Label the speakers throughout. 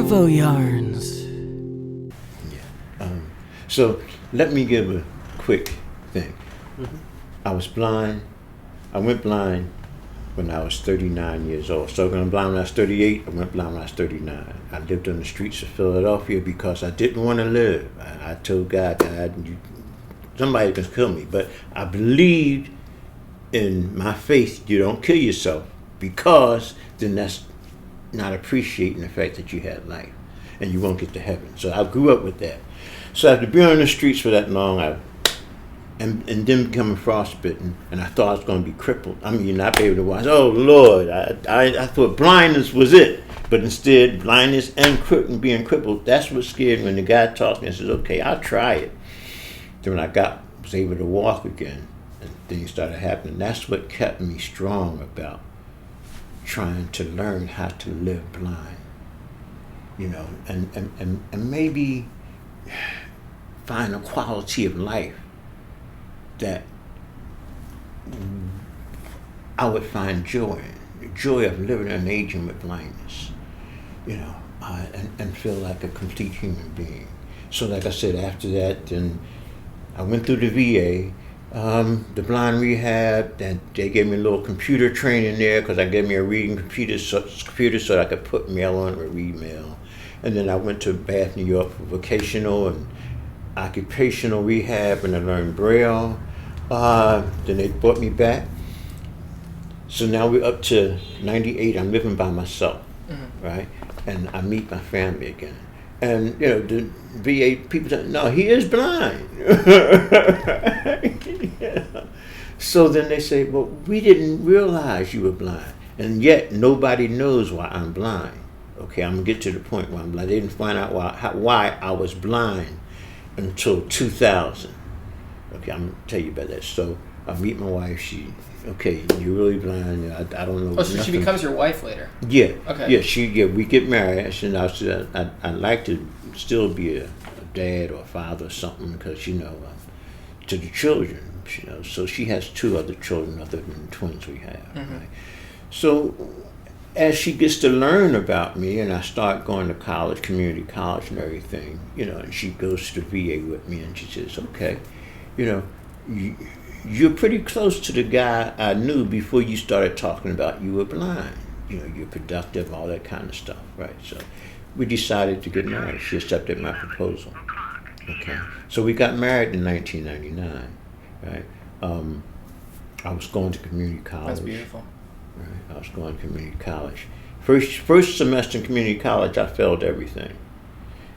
Speaker 1: Arvoyarns.
Speaker 2: So let me give a quick thing. I was blind. I went blind when I was 39 years old. So I went blind when I was 38. I went blind when I was 39. I lived on the streets of Philadelphia because I didn't want to live. I told God that somebody can kill me. But I believed in my faith. You don't kill yourself, because then that's not appreciating the fact that you had life and you won't get to heaven. So I grew up with that. So after being on the streets for that long, and then becoming frostbitten, and I thought I was going to be crippled. I mean, not be able to watch. Oh Lord, I thought blindness was it, but instead blindness and being crippled. That's what scared me. When the guy talked to me, I said, "Okay, I'll try it." Then when I was able to walk again, and things started happening. That's what kept me strong about trying to learn how to live blind. You know, and maybe find a quality of life that I would find joy in, the joy of living and aging with blindness, you know, and feel like a complete human being. So like I said, after that, then I went through the VA, the blind rehab, and they gave me a little computer training there because I gave me a reading computer so that I could put mail on or read mail. And then I went to Bath, New York for vocational and occupational rehab, and I learned Braille. Then they brought me back. So now we're up to 98. I'm living by myself, right? And I meet my family again. And, you know, the VA people say, no, he is blind. Yeah. So then they say, well, we didn't realize you were blind. And yet nobody knows why I'm blind. Okay, I'm going to get to the point where I'm blind. They didn't find out why I was blind until 2000. Okay, I'm going to tell you about that. So I meet my wife. Okay, you're really blind. I don't know.
Speaker 3: Oh, so she becomes your wife later?
Speaker 2: Yeah.
Speaker 3: Okay.
Speaker 2: Yeah, we get married. And I said, I'd like to still be a dad or a father or something because, you know, to the children, you know. So she has 2 other children other than the twins we have, right? So as she gets to learn about me, and I start going to college, community college and everything, you know, and she goes to the VA with me, and she says, okay, you know, you're pretty close to the guy I knew before you started talking about you were blind. You know, you're productive, all that kind of stuff, right? So we decided to get married. She accepted my proposal. Okay, so we got married in 1999, right? I was going to community college.
Speaker 3: That's beautiful.
Speaker 2: Right? I was going to community college. First semester in community college, I failed everything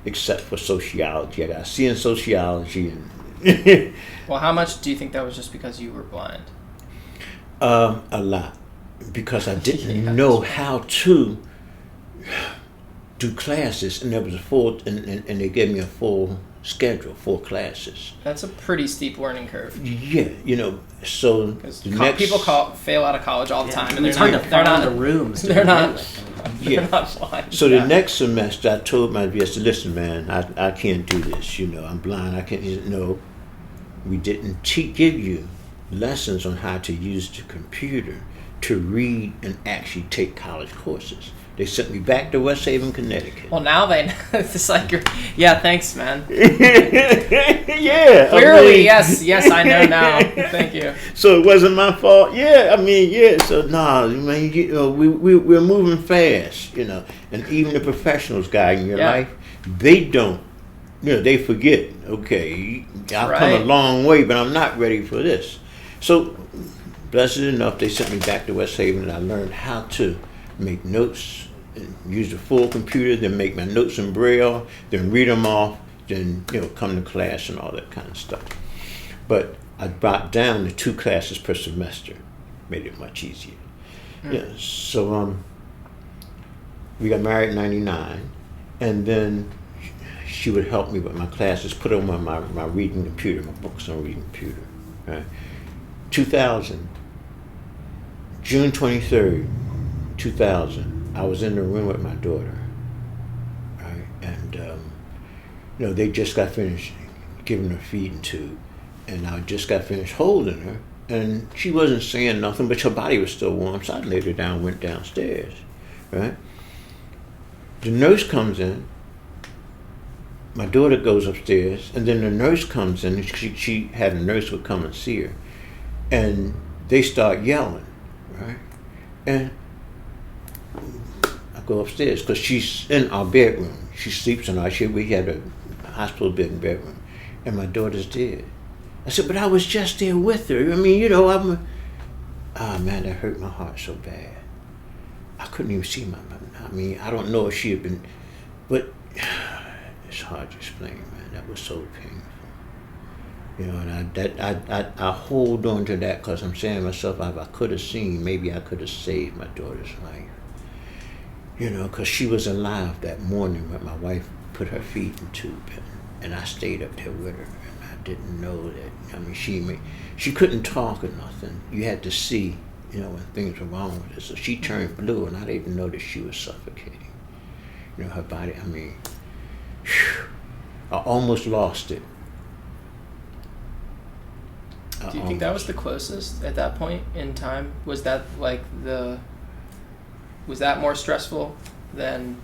Speaker 2: except for sociology. I got a C in sociology. And
Speaker 3: well, how much do you think that was just because you were blind?
Speaker 2: A lot, because I didn't know how to do classes, and there was a full, and they gave me a full schedule, 4 classes.
Speaker 3: That's a pretty steep learning curve.
Speaker 2: Yeah, you know, so
Speaker 3: people fail out of college all the time, and
Speaker 1: it's hard to find the rooms.
Speaker 3: They're not blind.
Speaker 2: So the next semester, I told my VS, listen, man, I can't do this. You know, I'm blind. I can't. He said, no, we didn't give you lessons on how to use the computer to read and actually take college courses. They sent me back to West Haven, Connecticut.
Speaker 3: Well, now they know. It's like, yeah, thanks, man.
Speaker 2: Yeah.
Speaker 3: Clearly, yes, I know now. Thank you.
Speaker 2: So it wasn't my fault. Yeah, I mean, yeah. So man, you know, we're moving fast, you know, and even the professionals guy in your life, they don't, you know, they forget. Okay, I've come a long way, but I'm not ready for this. So, blessed enough, they sent me back to West Haven, and I learned how to make notes, use the full computer, then make my notes in Braille, then read them off, then, you know, come to class and all that kind of stuff. But I brought down to 2 classes per semester, made it much easier. Yeah. So we got married in 99, and then she would help me with my classes, put them on my reading computer, my books on reading computer. Right? 2000, June 23rd, 2000. I was in the room with my daughter, right? And, you know, they just got finished giving her feeding tube, and I just got finished holding her, and she wasn't saying nothing, but her body was still warm, so I laid her down, went downstairs, right? the nurse comes in. My daughter goes upstairs, and then the nurse comes in. She had a nurse would come and see her, and they start yelling, right? And I go upstairs because she's in our bedroom. She sleeps in our. We had a hospital bed and bedroom, and my daughter's dead. I said, but I was just there with her. I mean, you know, ah, man, that hurt my heart so bad. I couldn't even see my mother. I mean, I don't know if she had been, but it's hard to explain, man. That was so painful. You know, and I hold on to that because I'm saying to myself, if I could have seen, maybe I could have saved my daughter's life. You know, because she was alive that morning when my wife put her feet in tube, and I stayed up there with her, and I didn't know that. I mean, she couldn't talk or nothing. You had to see, you know, when things were wrong with her. So she turned blue, and I didn't even know that she was suffocating. You know, her body. I mean, whew, I almost lost it.
Speaker 3: Do you think that was the closest at that point in time? Was that like was that more stressful than?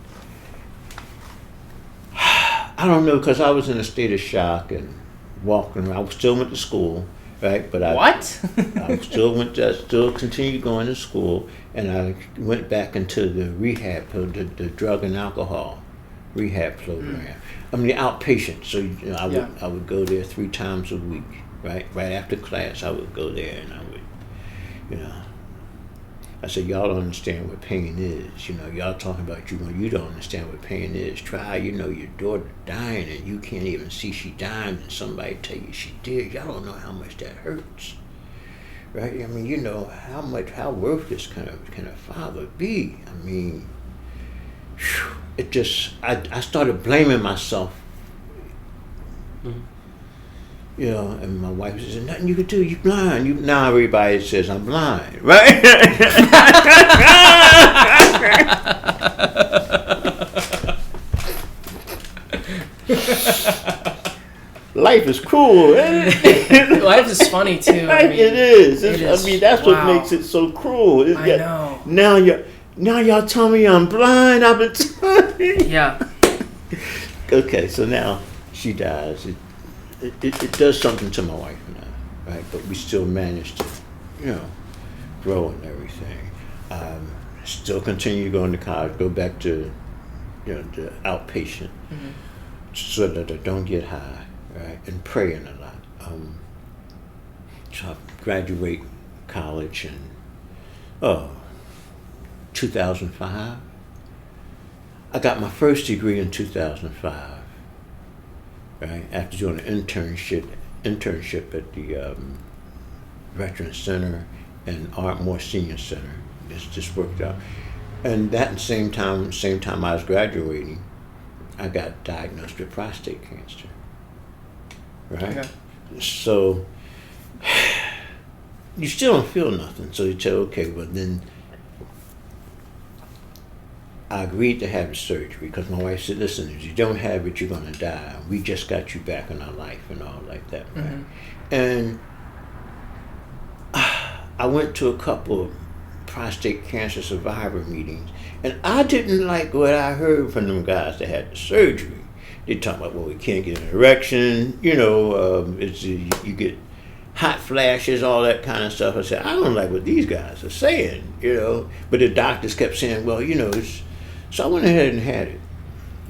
Speaker 2: I don't know, because I was in a state of shock and walking around. I still went to school, right? But
Speaker 3: What?
Speaker 2: I still continued going to school, and I went back into the rehab, the drug and alcohol rehab program. I mean, the outpatient. So you know, I would go there 3 times a week. Right after class, I would go there and I would, you know, I said, y'all don't understand what pain is. You know, y'all talking about you don't understand what pain is. Try, you know, your daughter dying and you can't even see she dying and somebody tell you she did. Y'all don't know how much that hurts. Right? I mean, you know, how worthless can a father be? I mean, whew, it just, I started blaming myself. Mm-hmm. You know, and my wife says, nothing you could do, you're blind. Now everybody says I'm blind, right? Life is cool.
Speaker 3: Life is funny too. I mean,
Speaker 2: it is. I mean, that's
Speaker 3: wow.
Speaker 2: what makes it so cruel.
Speaker 3: I know.
Speaker 2: Now y'all tell me I'm blind. I've been telling.
Speaker 3: Yeah.
Speaker 2: Okay, so now she dies. It does something to my wife and I, right? But we still managed to, you know, grow and everything. Still continue going to college, go back to, you know, the outpatient, so that I don't get high, right? And praying a lot. So I graduate college in 2005. I got my first degree in 2005. Right, after doing an internship at the Veterans Center and Ardmore Senior Center, this just worked out. And that same time I was graduating, I got diagnosed with prostate cancer. Right, okay. So you still don't feel nothing. So you tell, okay, well then. I agreed to have the surgery because my wife said, listen, if you don't have it, you're going to die. We just got you back in our life and all like that, right? Mm-hmm. And I went to a couple of prostate cancer survivor meetings, and I didn't like what I heard from them guys that had the surgery. They talk about, well, we can't get an erection, you know, you get hot flashes, all that kind of stuff. I said, I don't like what these guys are saying, you know. But the doctors kept saying, well, you know, so I went ahead and had it.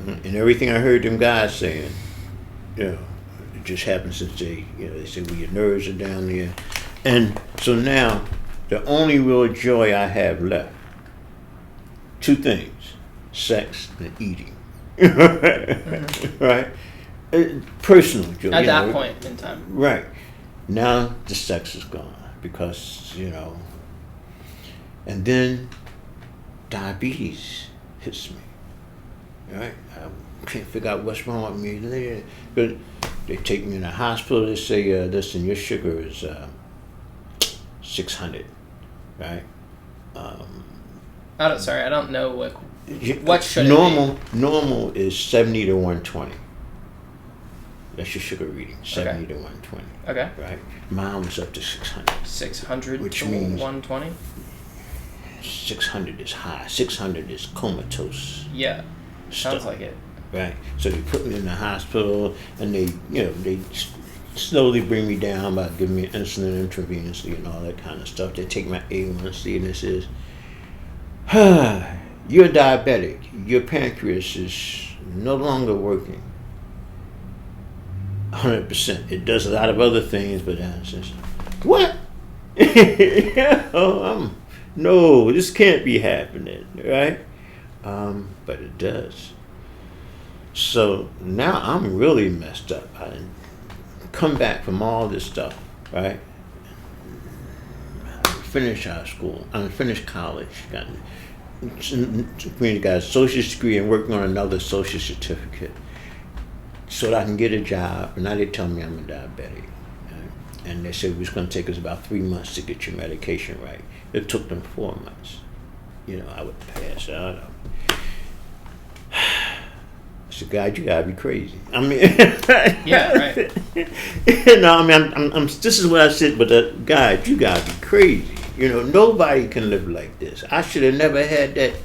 Speaker 2: And everything I heard them guys saying, you know, it just happened since they said, well, your nerves are down there. And so now, the only real joy I have left, 2 things, sex and eating. Right? Personal joy.
Speaker 3: At that point in time.
Speaker 2: Right. Now the sex is gone because, you know, and then diabetes hits me. Right? I can't figure out what's wrong with me. But they take me in the hospital. They say, listen, your sugar is 600. Right?
Speaker 3: Sorry, I don't know what should
Speaker 2: normal is 70 to 120. That's your sugar reading, 70 to 120.
Speaker 3: Okay.
Speaker 2: Right? Mine was up to 600.
Speaker 3: 600
Speaker 2: which
Speaker 3: to
Speaker 2: means
Speaker 3: 120?
Speaker 2: 600 is high. 600 is comatose.
Speaker 3: Yeah. Sounds like it.
Speaker 2: Right. So they put me in the hospital, and they slowly bring me down by giving me insulin intravenously and all that kind of stuff. They take my A1C, and this is, you're diabetic. Your pancreas is no longer working 100%. It does a lot of other things, but that's just, what? No, this can't be happening, right? But it does. So now I'm really messed up. I didn't come back from all this stuff, right? I finished high school. I finished college. Got a associate's degree and working on another associate certificate so that I can get a job. And now they tell me I'm a diabetic. And they said it was going to take us about 3 months to get your medication right. It took them 4 months. I would pass out. I said, God, you gotta be crazy. I mean,
Speaker 3: yeah, right.
Speaker 2: I'm this is what I said, but God, you gotta be crazy. Nobody can live like this. I should have never had that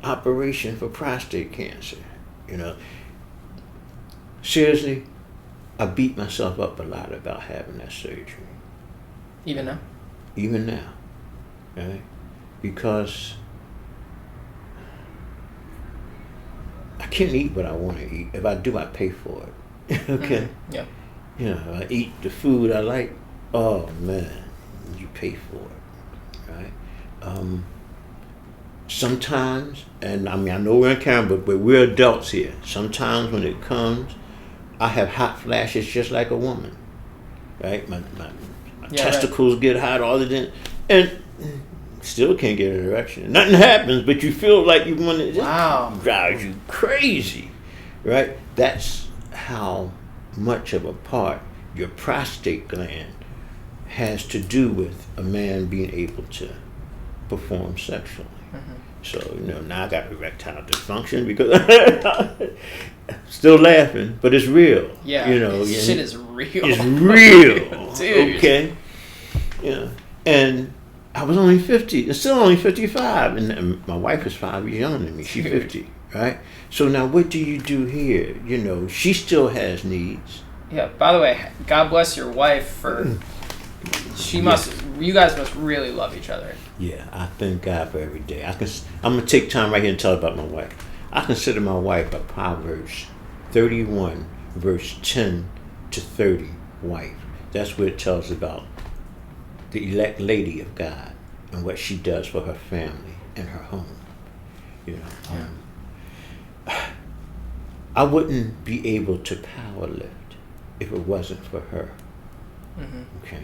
Speaker 2: operation for prostate cancer. Seriously, I beat myself up a lot about having that surgery.
Speaker 3: Even now?
Speaker 2: Even now, right? Because I can't eat what I want to eat. If I do, I pay for it. Okay?
Speaker 3: Mm-hmm. Yeah.
Speaker 2: I eat the food I like. Oh, man, you pay for it, right? Sometimes, and I know we're on camera, but we're adults here. Sometimes when it comes, I have hot flashes just like a woman, right? My testicles get hot all the time, and still can't get an erection. Nothing happens, but you feel like you want to.
Speaker 3: Wow.
Speaker 2: Drives you crazy, right? That's how much of a part your prostate gland has to do with a man being able to perform sexually. Mm-hmm. So, now I got erectile dysfunction because still laughing, but it's real.
Speaker 3: Yeah. Shit is real.
Speaker 2: It's real.
Speaker 3: Dude.
Speaker 2: Okay. And I was only 50, and still only 55, and my wife is 5 years younger than me. She's 50, right? So now what do you do here? She still has needs.
Speaker 3: Yeah, by the way, God bless your wife for, you guys must really love each other.
Speaker 2: Yeah, I thank God for every day. I'm going to take time right here and tell about my wife. I consider my wife a Proverbs 31, verse 10 to 30 wife. That's where it tells about the elect lady of God and what she does for her family and her home. I wouldn't be able to power lift if it wasn't for her. Mm-hmm. Okay.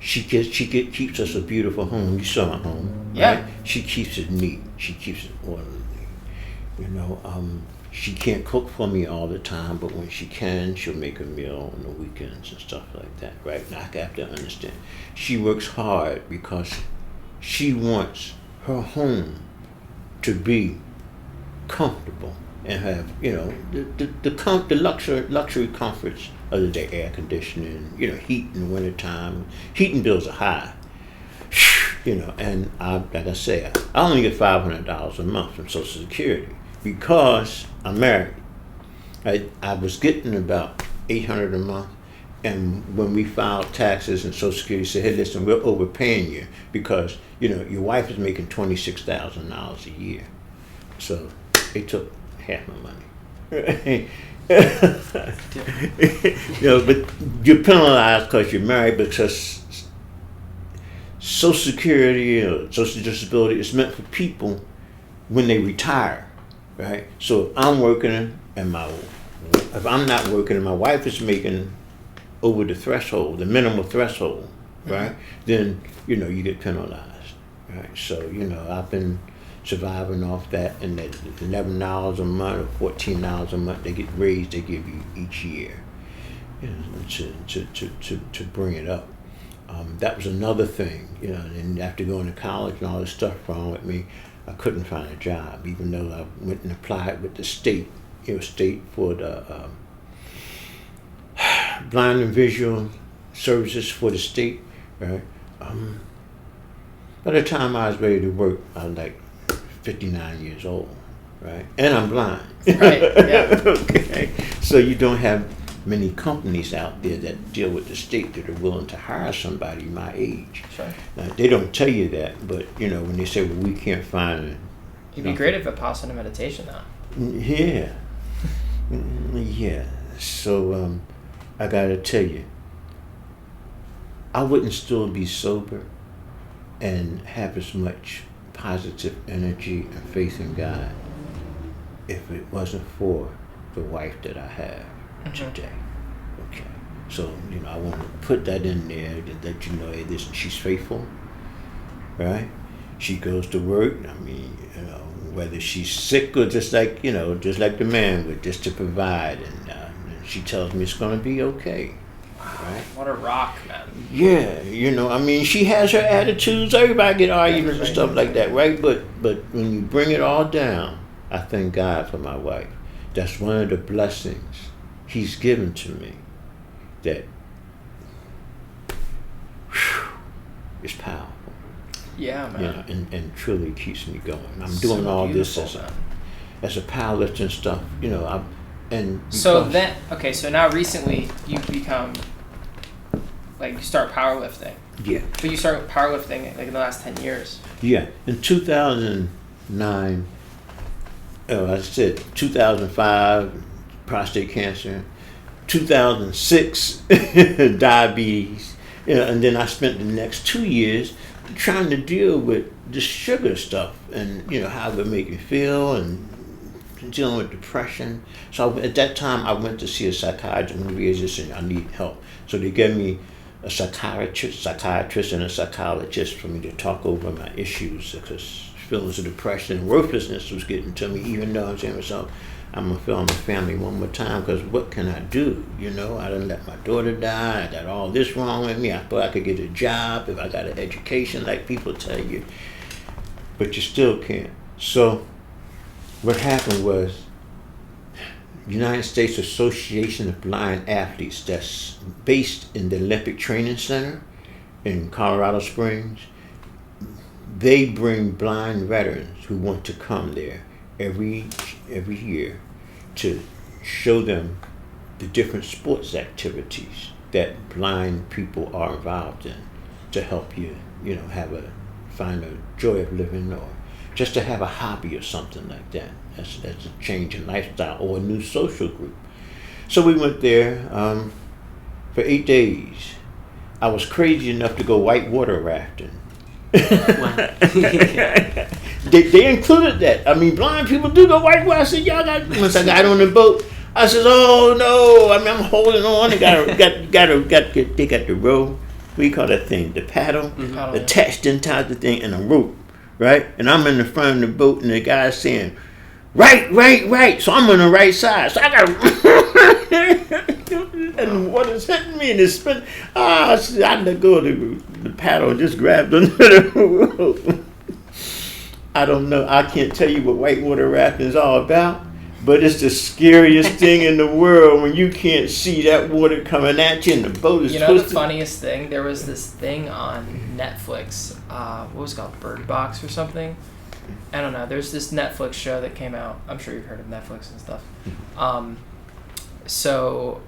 Speaker 2: She keeps us a beautiful home. You saw my home,
Speaker 3: yeah.
Speaker 2: Right? She keeps it neat. She keeps it orderly. She can't cook for me all the time, but when she can, she'll make a meal on the weekends and stuff like that, right? Now I have to understand. She works hard because she wants her home to be comfortable and have, the luxury comforts of the day, air conditioning, heat in the wintertime. Heating bills are high, and like I say, I only get $500 a month from Social Security because I'm married. I was getting about $800 a month, and when we filed taxes and Social Security said, hey, listen, we're overpaying you because, your wife is making $26,000 a year. So they took half my money. But you're penalized because you're married, because Social Security or Social Disability is meant for people when they retire, right? So if I'm working and if I'm not working and my wife is making over the threshold, the minimum threshold, right? Mm-hmm. Then you get penalized, right? So I've been surviving off that, and that $11 a month or $14 a month they give you each year, to bring it up. That was another thing, and after going to college and all this stuff wrong with me, I couldn't find a job, even though I went and applied with the state, state for the blind and visual services for the state, right? By the time I was ready to work, I was like 59 years old, right? And I'm blind.
Speaker 3: Right, yeah.
Speaker 2: Okay. So you don't have many companies out there that deal with the state that are willing to hire somebody my age.
Speaker 3: Sure.
Speaker 2: They don't tell you that, but when they say, well, we can't find
Speaker 3: You'd be great at Vipassana meditation, though.
Speaker 2: Yeah. Yeah. So I gotta tell you, I wouldn't still be sober and have as much positive energy and faith in God if it wasn't for the wife that I have today. Okay. So, I want to put that in there to let you know, hey, she's faithful, right? She goes to work. I mean, whether she's sick or just like the man would, just to provide. And she tells me it's going to be okay. Right?
Speaker 3: What a rock, man.
Speaker 2: Yeah, I mean, she has her attitudes. Everybody get arguments and stuff like that, right? But when you bring it all down, I thank God for my wife. That's one of the blessings He's given to me that is powerful.
Speaker 3: Yeah, man.
Speaker 2: And truly keeps me going. I'm doing all this as a powerlifter and stuff,
Speaker 3: So now recently you've become, you start powerlifting.
Speaker 2: Yeah.
Speaker 3: But you started powerlifting in the last 10 years.
Speaker 2: Yeah. In 2009, I said 2005, prostate cancer, 2006, diabetes, and then I spent the next 2 years trying to deal with the sugar stuff and how it would make me feel and dealing with depression. So at that time I went to see a psychiatrist. One of the reasons I said I need help. So they gave me a psychiatrist and a psychologist for me to talk over my issues, because feelings of depression and worthlessness was getting to me, even though I'm saying to myself, I'm going to fill my family one more time, because what can I do? I done let my daughter die. I got all this wrong with me. I thought I could get a job if I got an education, like people tell you. But you still can't. So what happened was, United States Association of Blind Athletes, that's based in the Olympic Training Center in Colorado Springs, they bring blind veterans who want to come there every year to show them the different sports activities that blind people are involved in, to help you, find a joy of living, or just to have a hobby or something like that. That's a change in lifestyle or a new social group. So we went there for 8 days. I was crazy enough to go whitewater rafting. They included that. I mean, blind people do go whitewater. I said, once I got on the boat, I said, oh no, I'm holding on. They got the rope. What do you call that thing? The paddle, attached inside the thing, and a rope, right? And I'm in the front of the boat, and the guy's saying, right. So I'm on the right side. So I got and the water's hitting me, and it's spinning. I let go of the paddle and just grabbed under the rope. I don't know. I can't tell you what whitewater rafting is all about, but it's the scariest thing in the world when you can't see that water coming at you and the boat is twisted.
Speaker 3: The funniest thing? There was this thing on Netflix. What was it called? Bird Box or something? I don't know. There's this Netflix show that came out. I'm sure you've heard of Netflix and stuff. So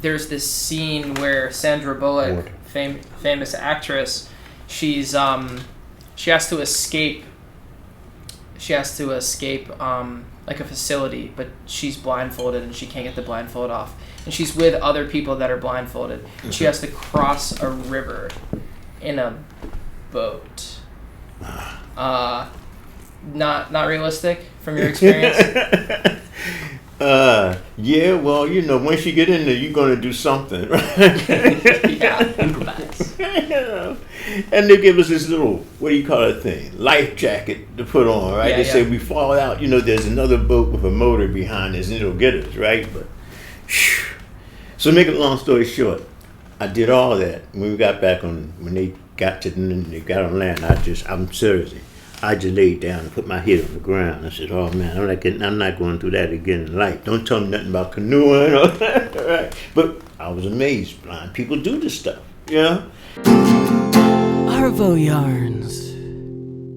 Speaker 3: there's this scene where Sandra Bullock, famous actress, she has to escape. She has to escape a facility, but she's blindfolded and she can't get the blindfold off. And she's with other people that are blindfolded. And she has to cross a river in a boat. Not realistic from your experience.
Speaker 2: Yeah, well, once you get in there, you're going to do something, right?
Speaker 3: Yeah, improvise.
Speaker 2: And they give us this little, what do you call that thing? Life jacket to put on, right? They say we fall out, there's another boat with a motor behind us and it'll get us, right? But, so make a long story short, I did all that. When we got back when they got on land, I'm serious. I just laid down and put my head on the ground. I said, oh man, I'm not going through that again in life. Don't tell me nothing about canoeing. Right? But I was amazed. Blind people do this stuff, Arvoyarns.